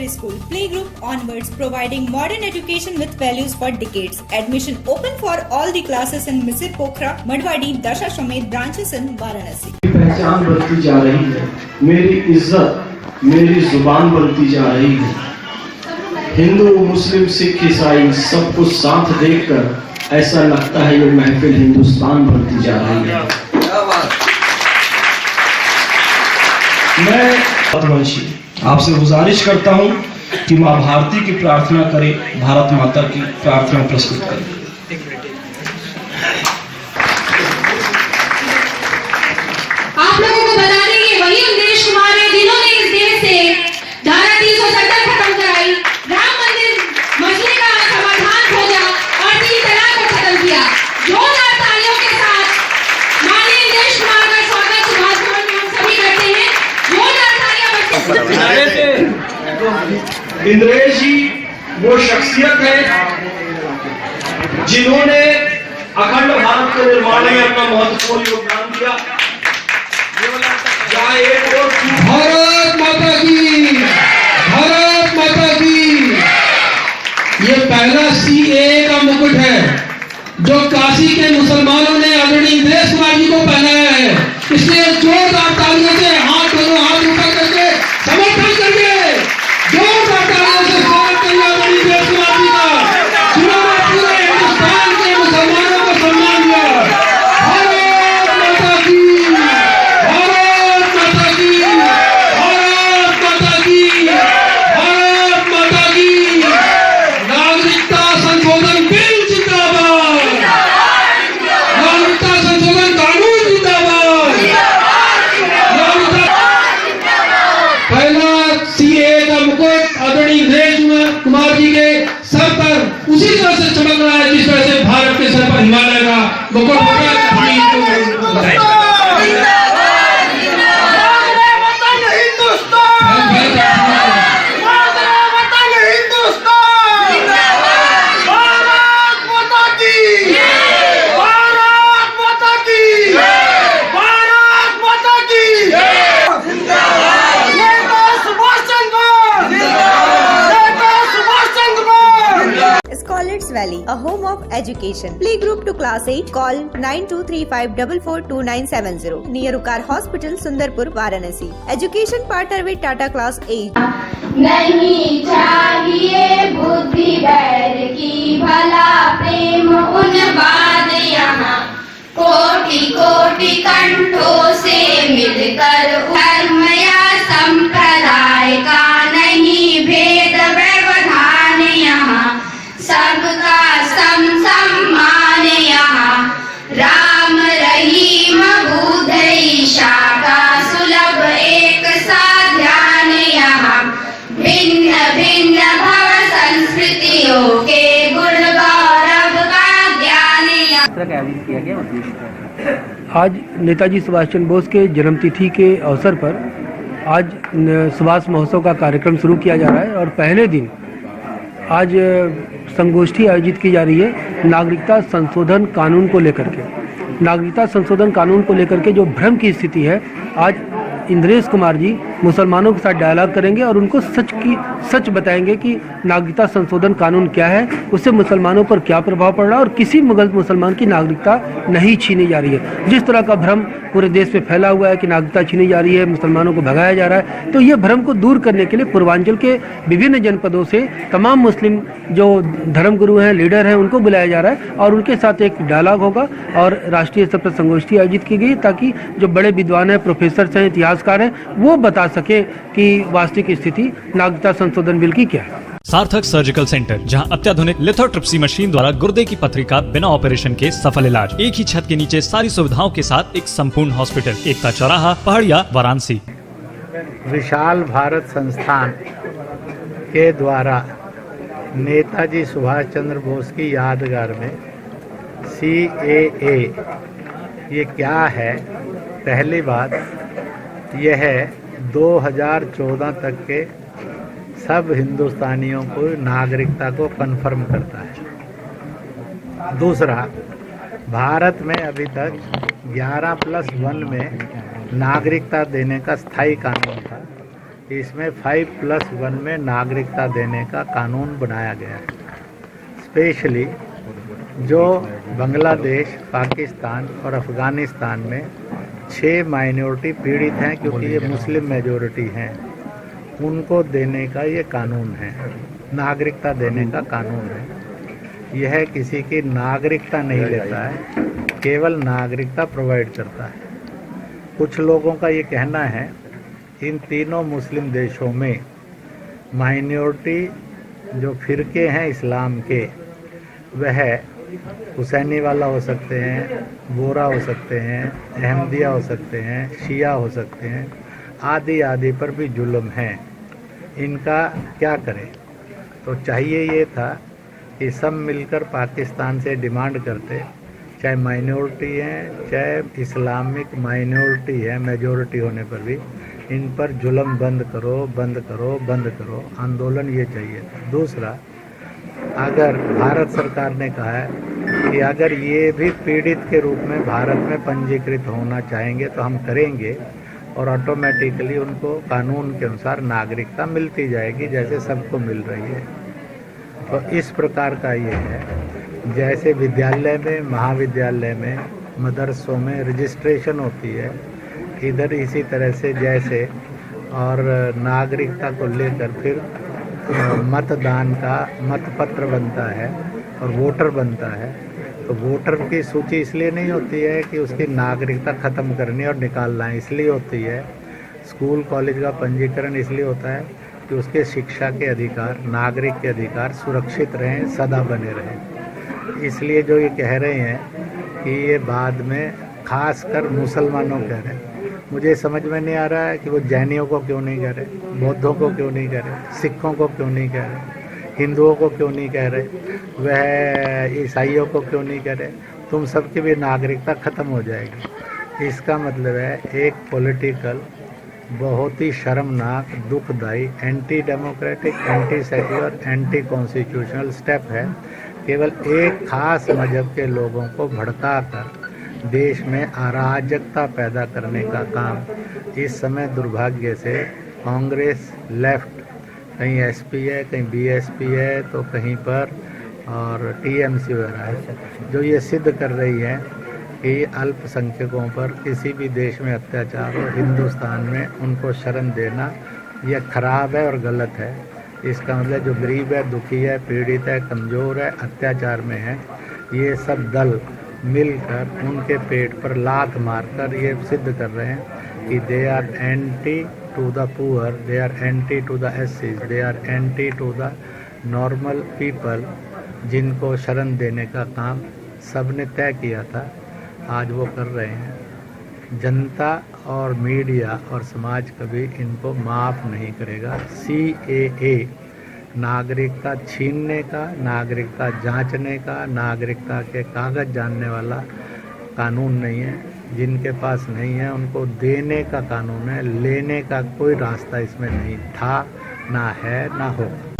Secondary School, playgroup onwards, providing modern education with values for decades. Admission open for all the classes in Misir Pokhara, Madwadi, Dasashwamedh branches in Varanasi. पहचान बढ़ती जा रही है, मेरी इज्जत मेरी जुबान बढ़ती जा रही है। हिंदू मुस्लिम सिख ईसाई सबको साथ देखकर ऐसा लगता है ये महफिल हिंदुस्तान बढ़ती जा रही है। मैं वंशी आपसे गुजारिश करता हूं कि मां भारती की प्रार्थना करें, भारत माता की प्रार्थना प्रस्तुत करें। आप लोगों को बता दें कि वही इंद्रेश कुमार है जिन्होंने इस देश से धारा 370 खत्म कराई, राम मंदिर मसले का समाधान खोजा और 3 तलाक को खत्म किया। जोरदार तालियों के साथ माननीय इंद्रेश कुमार का स्वागत सुभाष भवन में हम सभी करते हैं। जोरदार तालियां। इंद्रेश जी वो शख्सियत है जिन्होंने अखंड भारत के निर्माण में अपना महत्वपूर्ण योगदान दिया। भारत माता की, भारत माता की। ये पहला CAA का मुकुट है जो काशी के मुसलमानों ने आदरणीय इंद्रेश कुमार जी को पहनाया है। इसलिए जोरदार तालियों से दोनों हाथ ऊपर करके समर्थन करके जोरदार तालियों से स्वागत करिए आदरणीय इंद्रेश कुमार जी का, जिन्होंने पूरे हिंदुस्तान के मुसलमानों को सम्मान दिया। भारत माता की, भारत माता की, भारत माता की, भारत माता की। नागरिकता संशोधन बिल जिंदाबाद, नागरिकता संशोधन कानून जिंदाबाद। पहला CAA का मुकुट आदरणीय इंद्रेश कुमार जी के सर पर उसी तरह से चमक रहा है जिस तरह से भारत के सर पर हिमालय का मुकुट होता है। Scholars Valley, a home of education. Playgroup to class 8. Call 9235442970. Near Ukar Hospital, Sundarpur, Varanasi. Education partner with Tata Class 8. नहीं चाहिए बुद्धि बैर की, भला प्रेम उन बाद यहाँ कोटि कोटि कंठों से मिलकर धर्म या संप्रदाय का नहीं भेद व्यवधान यहाँ, सबका सम्मान यहाँ। राम रहीम बुद्ध ईशा का सुलभ एक सा ध्यान यहाँ, भिन्न भिन्न भव संस्कृतियों के गुण गौरव का ज्ञान यहाँ। आज नेताजी सुभाष चंद्र बोस के जन्मतिथि के अवसर पर आज सुभाष महोत्सव का कार्यक्रम शुरू किया जा रहा है और पहले दिन आज संगोष्ठी आयोजित की जा रही है नागरिकता संशोधन कानून को लेकर के। नागरिकता संशोधन कानून को लेकर के जो भ्रम की स्थिति है, आज इंद्रेश कुमार जी मुसलमानों के साथ डायलॉग करेंगे और उनको सच बताएंगे कि नागरिकता संशोधन कानून क्या है, उससे मुसलमानों पर क्या प्रभाव पड़ रहा है और किसी मुसलमान की नागरिकता नहीं छीनी जा रही है। जिस तरह का भ्रम पूरे देश में फैला हुआ है कि नागरिकता छीनी जा रही है, मुसलमानों को भगाया जा रहा है, तो ये भ्रम को दूर करने के लिए पूर्वांचल के विभिन्न जनपदों से तमाम मुस्लिम जो धर्मगुरु हैं, लीडर हैं, उनको बुलाया जा रहा है और उनके साथ एक डायलॉग होगा और राष्ट्रीय स्तर पर संगोष्ठी आयोजित की गई ताकि जो बड़े विद्वान हैं, प्रोफेसर हैं, इतिहासकार हैं, वो बता सके कि वास्तविक स्थिति नागरिकता संशोधन बिल की क्या है। सार्थक सर्जिकल सेंटर, जहां अत्याधुनिक लिथोट्रिप्सी मशीन द्वारा गुर्दे की पथरी का बिना ऑपरेशन के सफल इलाज, एक ही छत के नीचे सारी सुविधाओं के साथ एक संपूर्ण हॉस्पिटल, एकता चौराहा, पहाड़िया, वाराणसी। विशाल भारत संस्थान के द्वारा नेताजी सुभाष चंद्र बोस की यादगार में CAA ये क्या है? पहली बात यह 2014 तक के सब हिंदुस्तानियों को नागरिकता को कन्फर्म करता है। दूसरा, भारत में अभी तक 11+1 में नागरिकता देने का स्थायी कानून था। इसमें 5+1 में नागरिकता देने का कानून बनाया गया है। स्पेशली जो बांग्लादेश, पाकिस्तान और अफ़गानिस्तान में 6 माइनॉरिटी पीड़ित हैं, क्योंकि ये मुस्लिम मेजॉरिटी हैं, उनको देने का ये कानून है, नागरिकता देने का कानून है। यह किसी की नागरिकता नहीं लेता है, केवल नागरिकता प्रोवाइड करता है। कुछ लोगों का ये कहना है इन तीनों मुस्लिम देशों में माइनॉरिटी जो फ़िरके हैं इस्लाम के, वह हुसैनी वाला हो सकते हैं, बोरा हो सकते हैं, अहमदिया हो सकते हैं, शिया हो सकते हैं, आदि आदि पर भी जुल्म है। इनका क्या करें? तो चाहिए ये था कि सब मिलकर पाकिस्तान से डिमांड करते, चाहे माइनॉरिटी हैं, चाहे इस्लामिक माइनॉरिटी है, मेजॉरिटी होने पर भी इन पर जुल्म बंद करो, बंद करो, बंद करो। आंदोलन ये चाहिए था। दूसरा, अगर भारत सरकार ने कहा है कि अगर ये भी पीड़ित के रूप में भारत में पंजीकृत होना चाहेंगे तो हम करेंगे, और ऑटोमेटिकली उनको कानून के अनुसार नागरिकता मिलती जाएगी जैसे सबको मिल रही है। तो इस प्रकार का ये है, जैसे विद्यालय में, महाविद्यालय में, मदरसों में रजिस्ट्रेशन होती है, इधर इसी तरह से जैसे, और नागरिकता को लेकर फिर मतदान का मतपत्र बनता है और वोटर बनता है। तो वोटर की सूची इसलिए नहीं होती है कि उसकी नागरिकता ख़त्म करनी और निकालना है, इसलिए होती है। स्कूल कॉलेज का पंजीकरण इसलिए होता है कि उसके शिक्षा के अधिकार, नागरिक के अधिकार सुरक्षित रहें, सदा बने रहें। इसलिए जो ये कह रहे हैं कि ये बाद में खासकर मुसलमानों कह रहे हैं, मुझे समझ में नहीं आ रहा है कि वो जैनियों को क्यों नहीं कह रहे, बौद्धों को क्यों नहीं कह रहे, सिखों को क्यों नहीं कह रहे, हिंदुओं को क्यों नहीं कह रहे, वह ईसाइयों को क्यों नहीं कह रहे। तुम सबकी भी नागरिकता ख़त्म हो जाएगी। इसका मतलब है एक पॉलिटिकल, बहुत ही शर्मनाक, दुखदायी, anti democratic, anti secular, anti constitutional step है। केवल एक खास मजहब के लोगों को भड़काकर देश में अराजकता पैदा करने का काम इस समय दुर्भाग्य से कांग्रेस, लेफ्ट, कहीं एसपी है, कहीं बीएसपी है, तो कहीं पर और टीएमसी वगैरह है, जो ये सिद्ध कर रही है कि अल्पसंख्यकों पर किसी भी देश में अत्याचार हो, हिंदुस्तान में उनको शरण देना यह खराब है और गलत है। इसका मतलब जो गरीब है, दुखी है, पीड़ित है, कमज़ोर है, अत्याचार में है, ये सब दल मिलकर उनके पेट पर लात मारकर ये सिद्ध कर रहे हैं कि they are anti to the poor, they are anti to the एससीज, they are anti to the normal people, जिनको शरण देने का काम सब ने तय किया था, आज वो कर रहे हैं। जनता और मीडिया और समाज कभी इनको माफ़ नहीं करेगा। CAA नागरिकता छीनने का, नागरिकता जांचने का, नागरिकता के कागज जानने वाला कानून नहीं है। जिनके पास नहीं है उनको देने का कानून है, लेने का कोई रास्ता इसमें नहीं था, ना है, ना होगा।